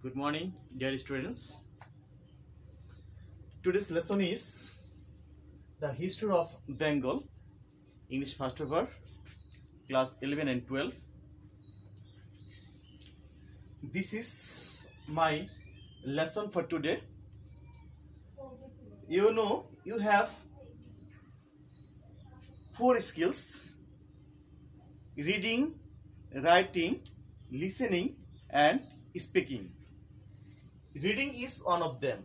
Good morning, dear students. Today's lesson is the history of Bengal, English first paper, class 11 and 12. This is my lesson for today. You have 4 skills: reading, writing, listening, and speaking. Reading is one of them.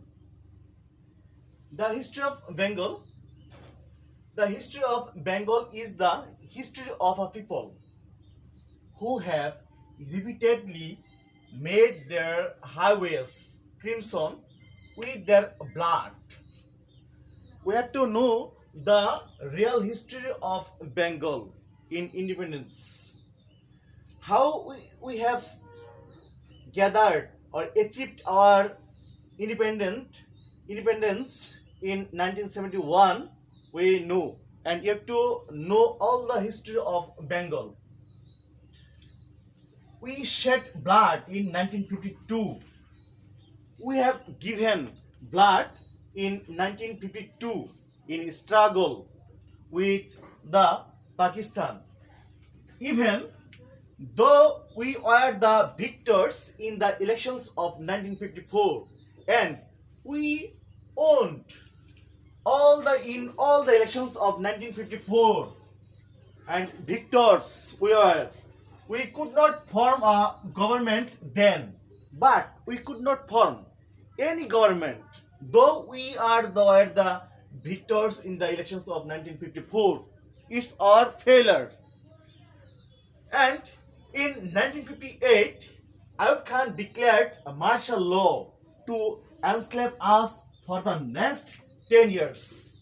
The history of Bengal. The history of Bengal is the history of a people who have repeatedly made their highways crimson with their blood. We have to know the real history of Bengal in independence. How we have gathered or achieved our independence in 1971, we know, and you have to know all the history of Bengal. We shed blood in 1952. We have given blood in 1952 in struggle with the Pakistan. Even though we were the victors in the elections of 1954 and we owned in all the elections of 1954 and victors we could not form a government then, but we could not form any government though we were the victors in the elections of 1954. It's our failure. And in 1958, Ayub Khan declared a martial law to enslave us for the next 10 years.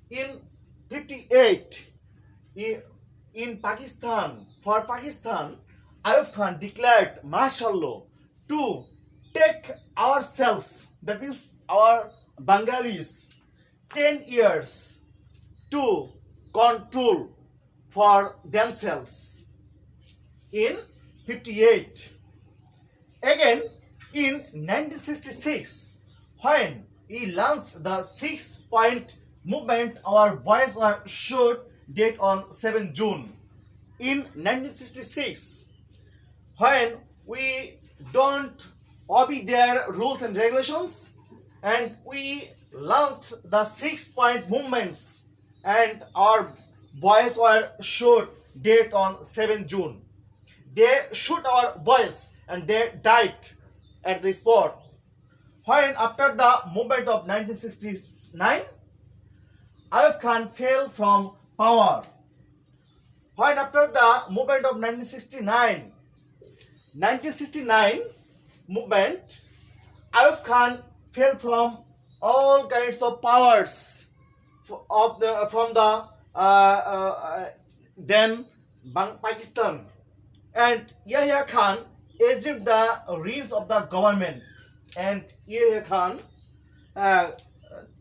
In 58, in Pakistan, Ayub Khan declared martial law to take ourselves, that is our Bengalis, 10 years to control for themselves. In 58. Again, in 1966, when he launched the 6-point movement, our boys were shot dead on 7 June. In 1966, when we don't obey their rules and regulations, and we launched the 6-point movements, and our boys were shot dead on 7 June. They shoot our boys and they died at the spot. When after the movement of 1969, Ayub Khan fell from power. When after the movement of 1969 movement, Ayub Khan fell from all kinds of powers from the then Pakistan. And Yahya Khan assumed the reins of the government, and Yahya Khan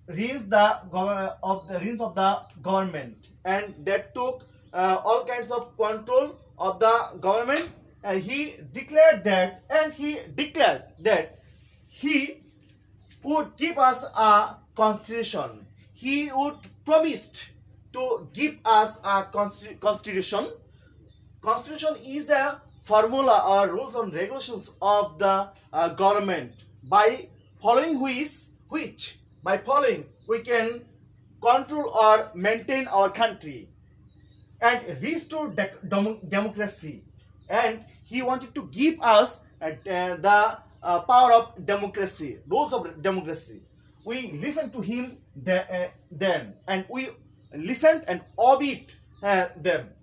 reins of the government, and that took all kinds of control of the government. And he declared that he would give us a constitution. He would promised to give us a constitution. Constitution is a formula or rules and regulations of the government, by following which we can control or maintain our country and restore democracy. And he wanted to give us the power of democracy, rules of democracy. We listened to him then, and we listened and obeyed them.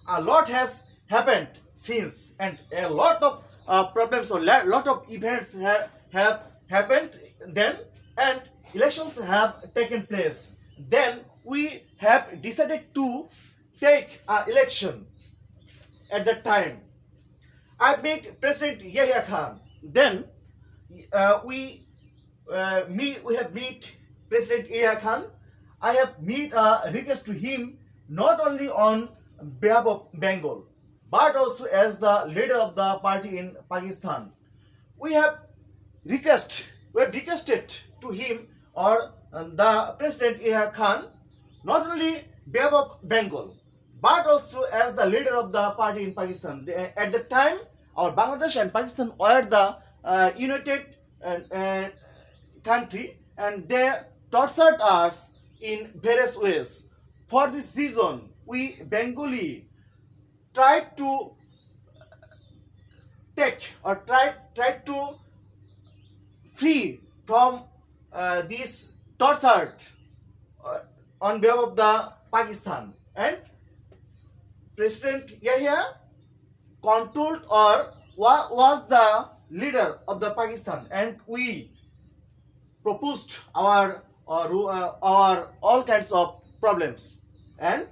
A lot has happened since, and a lot of problems or lot of events have happened then, and elections have taken place. Then we have decided to take an election. At that time, I met President Yahya Khan. Then we have met President Yahya Khan. I have made a request to him not only on behalf of Bengal, but also as the leader of the party in Pakistan. we have requested to him or the President Khan, not only behalf of Bengal, but also as the leader of the party in Pakistan. At the time, our Bangladesh and Pakistan were the united country, and they tortured us in various ways. For this reason, we Bengali tried to take or tried to free from this tortured on behalf of the Pakistan, and President Yahya controlled or was the leader of the Pakistan, and we proposed our all kinds of problems, and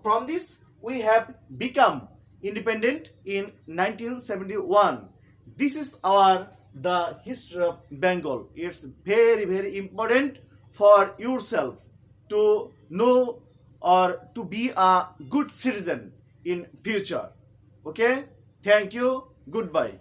from this we have become independent in 1971. This is the history of Bengal. It's very important for yourself to know or to be a good citizen in future. Okay, thank you, goodbye.